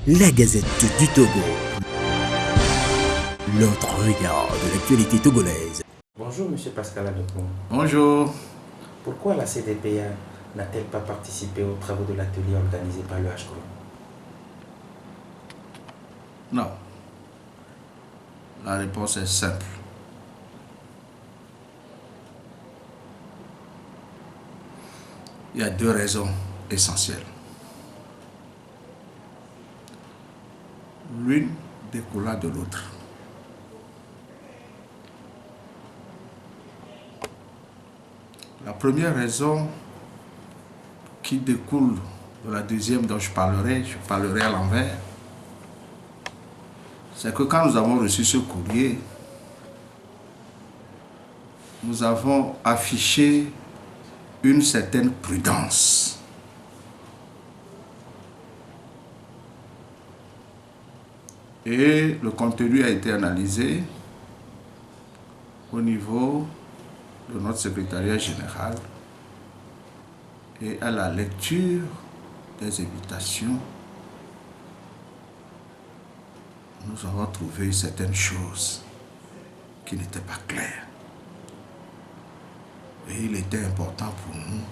la Gazette du Togo. L'autre regard de l'actualité togolaise. Bonjour Monsieur Pascal Adopon. Bonjour. Pourquoi la CDPA n'a-t-elle pas participé aux travaux de l'atelier organisé par le HCRO? Non. La réponse est simple. Il y a deux raisons essentielles. L'une découlant de l'autre. La première raison qui découle de la deuxième dont je parlerai à l'envers, c'est que quand nous avons reçu ce courrier, nous avons affiché une certaine prudence. Et le contenu a été analysé au niveau de notre secrétariat général et à la lecture des invitations, nous avons trouvé certaines choses qui n'étaient pas claires. Et il était important pour nous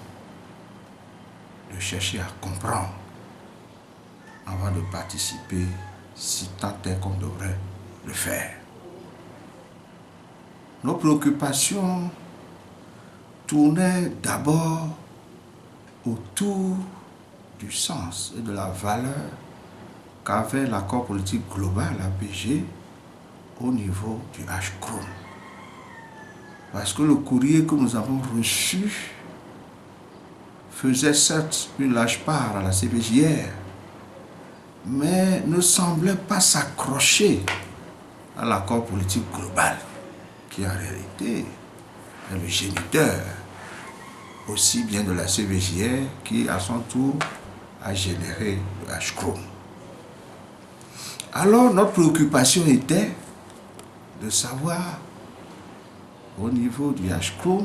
de chercher à comprendre avant de participer, si tant est qu'on devrait le faire. Nos préoccupations tournaient d'abord autour du sens et de la valeur qu'avait l'accord politique global APG au niveau du HCRO. Parce que le courrier que nous avons reçu faisait certes une large part à la CBJR, mais ne semblait pas s'accrocher à l'accord politique global, qui en réalité est le géniteur aussi bien de la CBJR qui à son tour a généré le HCRO. Alors notre préoccupation était de savoir au niveau du HCRO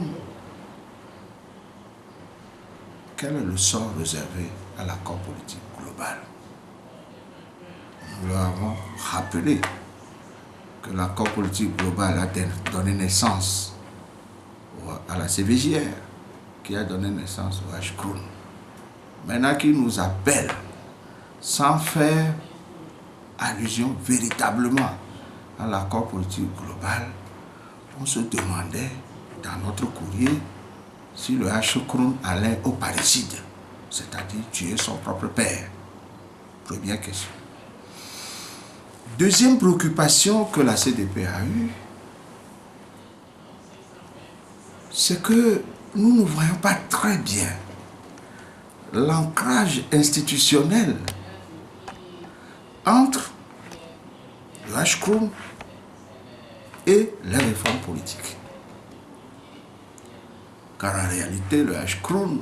quel est le sort réservé à l'accord politique global. Nous leur avons rappelé que l'accord politique global a donné naissance à la CBJR, qui a donné naissance au HCRO. Maintenant qu'ils nous appellent sans faire allusion véritablement à l'accord politique global, on se demandait dans notre courrier si le HCRO allait au parricide, c'est-à-dire tuer son propre père. Première question. Deuxième préoccupation que la CDP a eue, c'est que nous ne voyons pas très bien l'ancrage institutionnel entre le HCRO et les réformes politiques. Car en réalité, le HCRO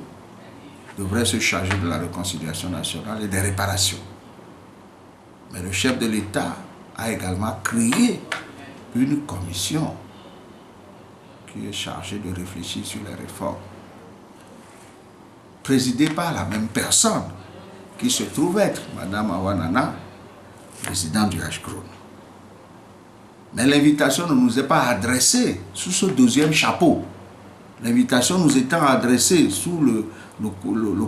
devrait se charger de la réconciliation nationale et des réparations. Mais le chef de l'État a également créé une commission qui est chargée de réfléchir sur les réformes, présidée par la même personne qui se trouve être Mme Awanana, présidente du HCRO. Mais l'invitation ne nous est pas adressée sous ce deuxième chapeau. L'invitation nous étant adressée sous le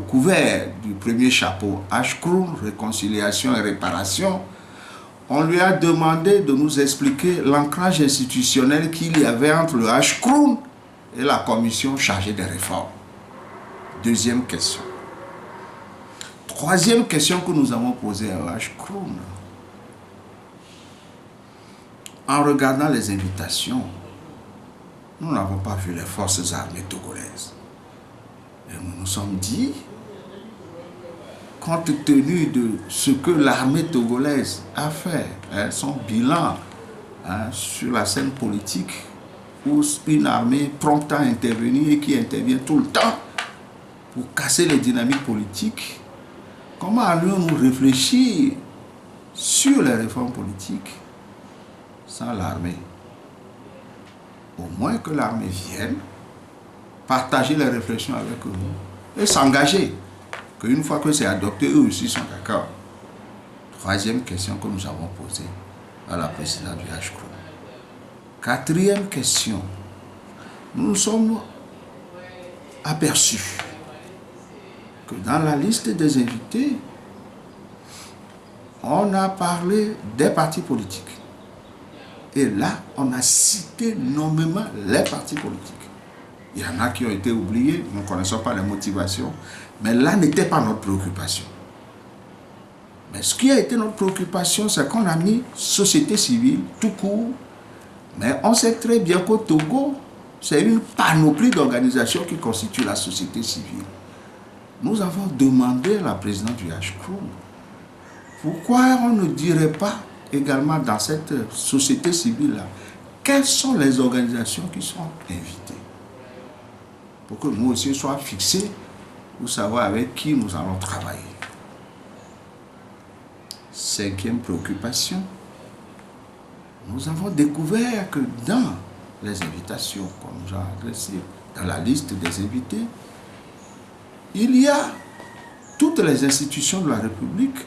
couvert du premier chapeau, HCRO, réconciliation et réparation, on lui a demandé de nous expliquer l'ancrage institutionnel qu'il y avait entre le HCRO et la commission chargée des réformes. Deuxième question. Troisième question que nous avons posée à HCRO. En regardant les invitations, nous n'avons pas vu les forces armées togolaises. Et nous nous sommes dit, compte tenu de ce que l'armée togolaise a fait, son bilan sur la scène politique, où une armée prompte à intervenir et qui intervient tout le temps pour casser les dynamiques politiques, comment allons-nous réfléchir sur les réformes politiques sans l'armée? Au moins que l'armée vienne partager les réflexions avec nous et s'engager qu'une fois que c'est adopté, eux aussi sont d'accord. Troisième question que nous avons posée à la présidente du HCRO. Quatrième question. Nous nous sommes aperçus que dans la liste des invités, on a parlé des partis politiques. Et là, on a cité nommément les partis politiques. Il y en a qui ont été oubliés, nous ne connaissons pas les motivations, mais là n'était pas notre préoccupation. Mais ce qui a été notre préoccupation, c'est qu'on a mis société civile tout court, mais on sait très bien qu'au Togo, c'est une panoplie d'organisations qui constituent la société civile. Nous avons demandé à la présidente du HCRO pourquoi on ne dirait pas également dans cette société civile-là quelles sont les organisations qui sont invitées pour que nous aussi soyons fixés pour savoir avec qui nous allons travailler. Cinquième préoccupation, nous avons découvert que dans les invitations qu'on nous a adressées, dans la liste des invités, il y a toutes les institutions de la République,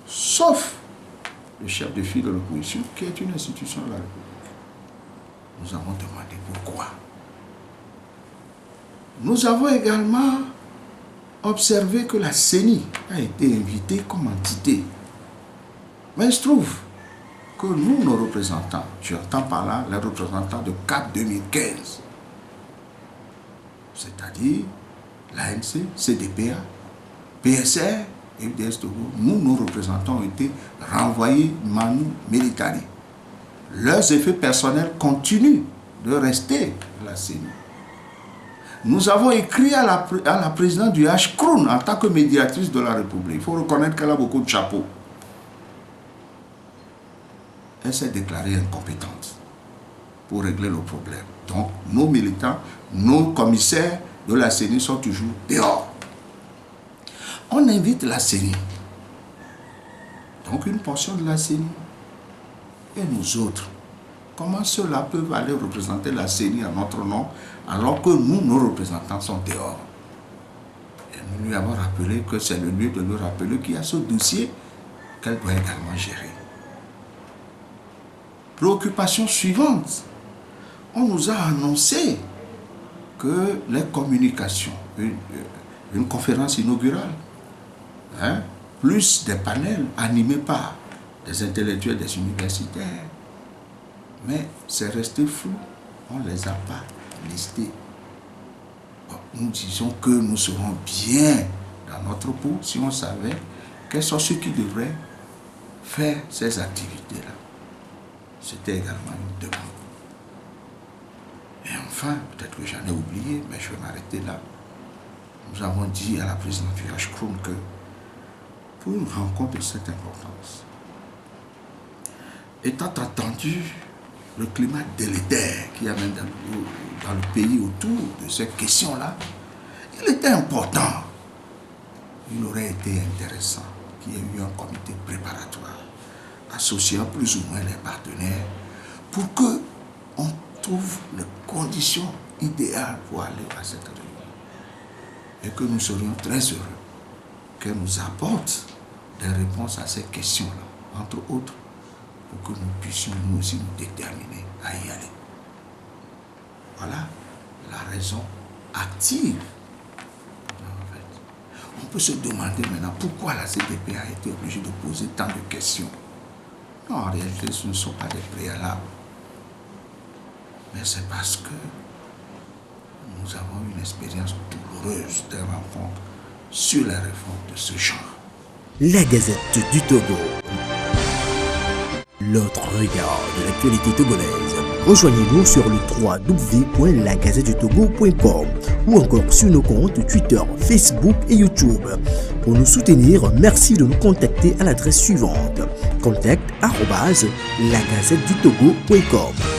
sauf le chef de file de l'opposition, qui est une institution de la République. Nous avons demandé pourquoi. Nous avons également observé que la CENI a été invitée comme entité. Mais il se trouve que nous, nos représentants, j'entends par là les représentants de CAP 2015, c'est-à-dire l'ANC, CDPA, PSR, FDS Togo, nous, nos représentants ont été renvoyés manu militari. Leurs effets personnels continuent de rester à la CENI. Nous avons écrit à la présidente du HCRO en tant que médiatrice de la République. Il faut reconnaître qu'elle a beaucoup de chapeaux. Elle s'est déclarée incompétente pour régler le problème. Donc, nos militants, nos commissaires de la CENI sont toujours dehors. On invite la CENI, donc une portion de la CENI, et nous autres. Comment ceux-là peuvent aller représenter la CENI à notre nom, alors que nous, nos représentants sont dehors? Et nous lui avons rappelé que c'est le lieu de lui rappeler qu'il y a ce dossier qu'elle doit également gérer. Préoccupation suivante, on nous a annoncé que les communications, une conférence inaugurale, plus des panels animés par des intellectuels des universitaires, mais c'est resté flou, on ne les a pas listés. Bon, nous disons que nous serons bien dans notre peau si on savait quels sont ceux qui devraient faire ces activités-là. C'était également une demande. Et enfin, peut-être que j'en ai oublié, mais je vais m'arrêter là. Nous avons dit à la présidente du HCRO que pour une rencontre de cette importance, étant entendu le climat délétère qu'il y a même dans le pays autour de cette question-là, il était important, il aurait été intéressant qu'il y ait eu un comité préparatoire associant plus ou moins les partenaires pour qu'on trouve les conditions idéales pour aller à cette réunion. Et que nous serions très heureux qu'elle nous apporte des réponses à ces questions-là, entre autres, pour que nous puissions nous aussi nous déterminer à y aller. Voilà la raison active. En fait, on peut se demander maintenant pourquoi la CDP a été obligée de poser tant de questions. Non, en réalité, ce ne sont pas des préalables. Mais c'est parce que nous avons une expérience douloureuse des rencontres sur les réformes de ce genre. La Gazette du Togo. L'autre regard de l'actualité togolaise. Rejoignez-nous sur le www.lagazettedutogo.com ou encore sur nos comptes Twitter, Facebook et YouTube. Pour nous soutenir, merci de nous contacter à l'adresse suivante: contact@lagazettedutogo.com.